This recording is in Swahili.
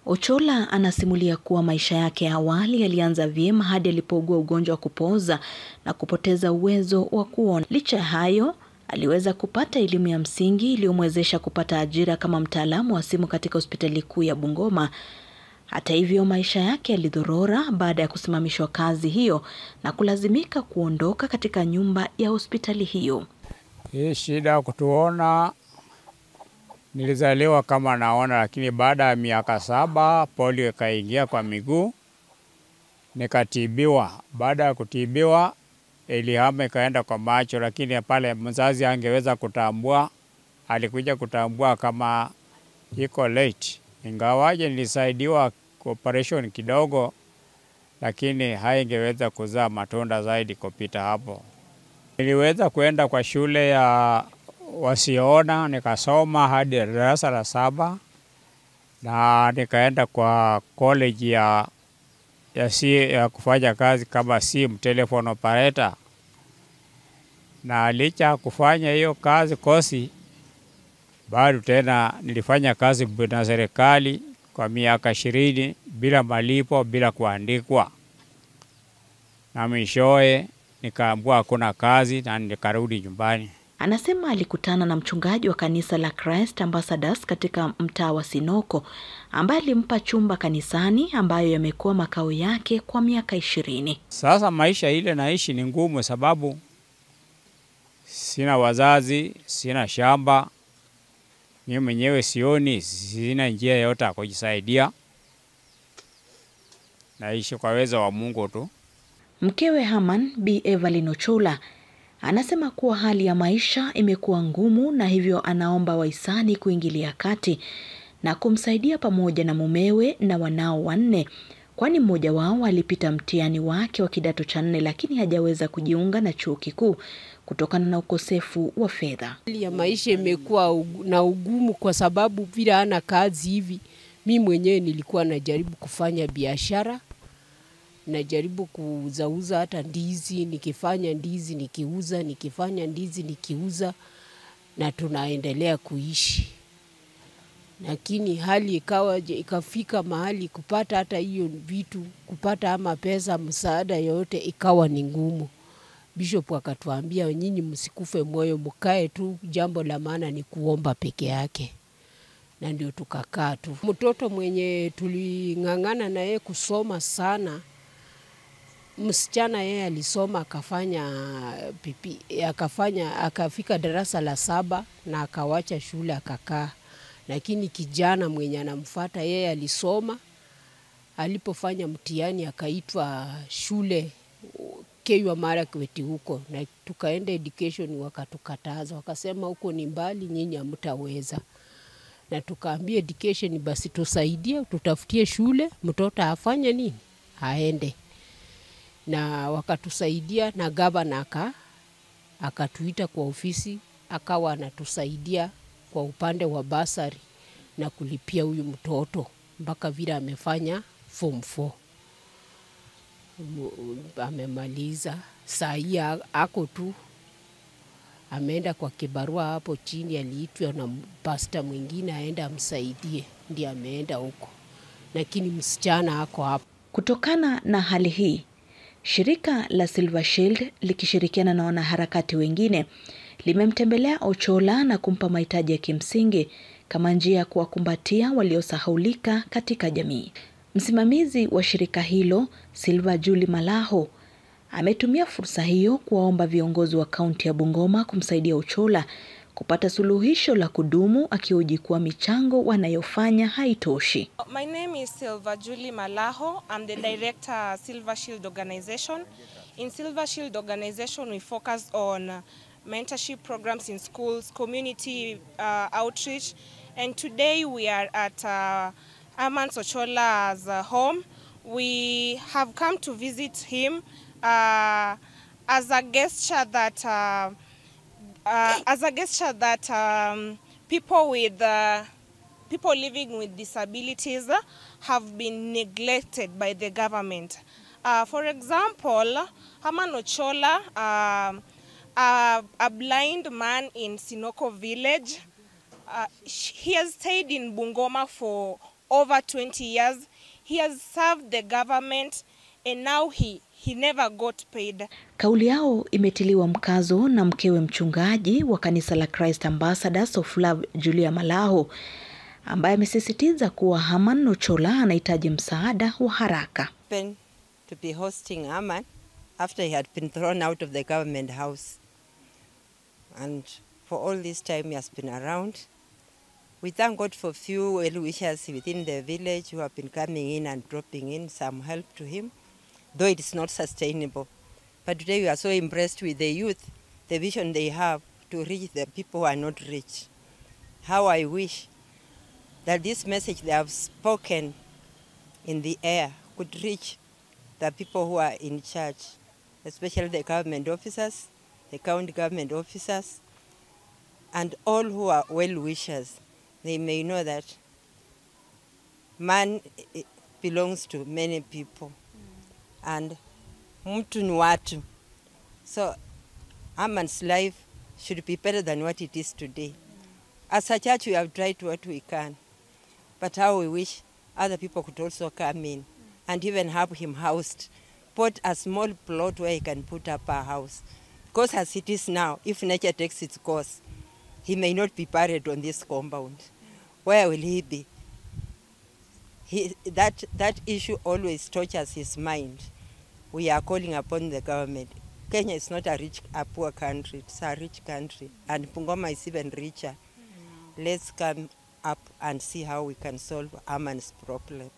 Ochola anasimulia kuwa maisha yake ya awali yalianza vyema hadi alipougua ugonjwa wa kupooza na kupoteza uwezo wa kuona. Licha ya hayo, aliweza kupata elimu ya msingi iliyomwezesha kupata ajira kama mtaalamu wa simu katika hospitali kuu ya Bungoma. Hata hivyo, maisha yake yalidhorora baada ya kusimamishwa kazi hiyo na kulazimika kuondoka katika nyumba ya hospitali hiyo. Hii shida kutuona, nilizaliwa kama naona, lakini baada ya miaka 7 polio ikaingia kwa miguu, nikatibiwa. Baada ya kutibiwa ilihama ikaenda kwa macho, lakini pale mzazi angeweza kutambua, alikuja kutambua kama iko late. Ingawaje nilisaidiwa operation kidogo, lakini haingeweza kuzaa matunda zaidi kupita hapo. Niliweza kuenda kwa shule ya wasioona, nikasoma hadi darasa la 7 na nikaenda kwa college ya kufanya kazi kama sim telephone operator. Na licha kufanya hiyo kazi kosi, bado tena nilifanya kazi na serikali kwa miaka 20 bila malipo, bila kuandikwa. Na mwishowe nikaambiwa hakuna kazi na nikarudi nyumbani. Anasema alikutana na mchungaji wa kanisa la Christ Ambassadors katika mtaa wa Sinoko, ambaye alimpa chumba kanisani ambayo yamekuwa makao yake kwa miaka 20. Sasa maisha ile naishi ni ngumu sababu sina wazazi, sina shamba, mimi mwenyewe sioni, sina njia yote ya kujisaidia. Naishi kwa uwezo wa Mungu tu. Mkewe Herman, Bi Evelyn Ochola, anasema kuwa hali ya maisha imekuwa ngumu na hivyo anaomba wahisani kuingilia kati na kumsaidia pamoja na mumewe na wanao 4, kwani mmoja wao alipita mtihani wake wa kidato cha 4 lakini hajaweza kujiunga na chuo kikuu kutokana na ukosefu wa fedha. Hali ya maisha imekuwa na ugumu kwa sababu bila ana kazi hivi. Mimi mwenyewe nilikuwa najaribu kufanya biashara, najaribu kuuza hata ndizi, nikifanya ndizi nikiuza, nikifanya ndizi nikiuza, na tunaendelea kuishi. Lakini hali ikafika mahali kupata hata hiyo vitu, kupata ama pesa, msaada yote ikawa ni ngumu. Bishop akatuambia, nyinyi msikufe moyo, mkae tu, jambo la maana ni kuomba peke yake. Na ndio tukakaa tu. Mtoto mwenye tuling'ang'ana na yeye kusoma sana, msichana yeye alisoma akafika darasa la 7 na akawacha shule akakaa. Lakini kijana mwenye anamfuata yeye alisoma, alipofanya mtihani akaitwa shule Keiwa Marakwet huko, na tukaenda education wakatukataza, wakasema huko ni mbali, nyinyi hamtaweza. Na tukaambia education basi tusaidie, tutafutie shule mtoto afanye nini, aende. Na wakatusaidia na gavana akatuita kwa ofisi, akawa anatusaidia kwa upande wa basari na kulipia huyu mtoto mpaka vile amefanya form 4. Amemaliza, saa hii ako tu, ameenda kwa kibarua hapo chini, aliitwa na pastor mwingine aenda amsaidie, ndiye ameenda huko. Lakini msichana ako hapo. Kutokana na hali hii, shirika la Silver Shield likishirikiana na wanaharakati wengine limemtembelea Ochola na kumpa mahitaji ya kimsingi kama njia ya kuwakumbatia waliosahaulika katika jamii. Msimamizi wa shirika hilo, Silva Julie Malaho, ametumia fursa hiyo kuwaomba viongozi wa kaunti ya Bungoma kumsaidia Ochola kupata suluhisho la kudumu, akihoji kuwa michango wanayofanya haitoshi. My name is Silva Julie Malaho. I'm the director Silver Shield Organization. In Silver Shield Organization, we focus on mentorship programs in schools, community outreach, and today we are at Herman Ochola's home. We have come to visit him as a gesture that people living with disabilities have been neglected by the government. For example, Herman Ochola, a blind man in Sinoko village, he has stayed in Bungoma for over 20 years. He has served the government and now he never got paid. Kauli yao imetiliwa mkazo na mkewe mchungaji wa kanisa la Christ Ambassadors of Love, Julia Malaho, ambaye amesisitiza kuwa Herman Ochola anahitaji msaada wa haraka. To be hosting Herman after he had been thrown out of the government house. And for all this time he has been around. We thank God for few well-wishers within the village who have been coming in and dropping in some help to him, though it is not sustainable. But today we are so impressed with the youth, the vision they have to reach the people who are not rich. How I wish that this message they have spoken in the air could reach the people who are in charge, especially the government officers, the county government officers, and all who are well-wishers. They may know that man belongs to many people, and mtu ni watu. So Herman's life should be better than what it is today. As a church, we have tried what we can, but how we wish other people could also come in and even have him housed, put a small plot where he can put up a house. Because as it is now, if nature takes its course, he may not be buried on this compound. Where will he be? That issue always tortures his mind. We are calling upon the government. Kenya is not a poor country, it's a rich country. And Bungoma is even richer. Let's come up and see how we can solve Herman's problem.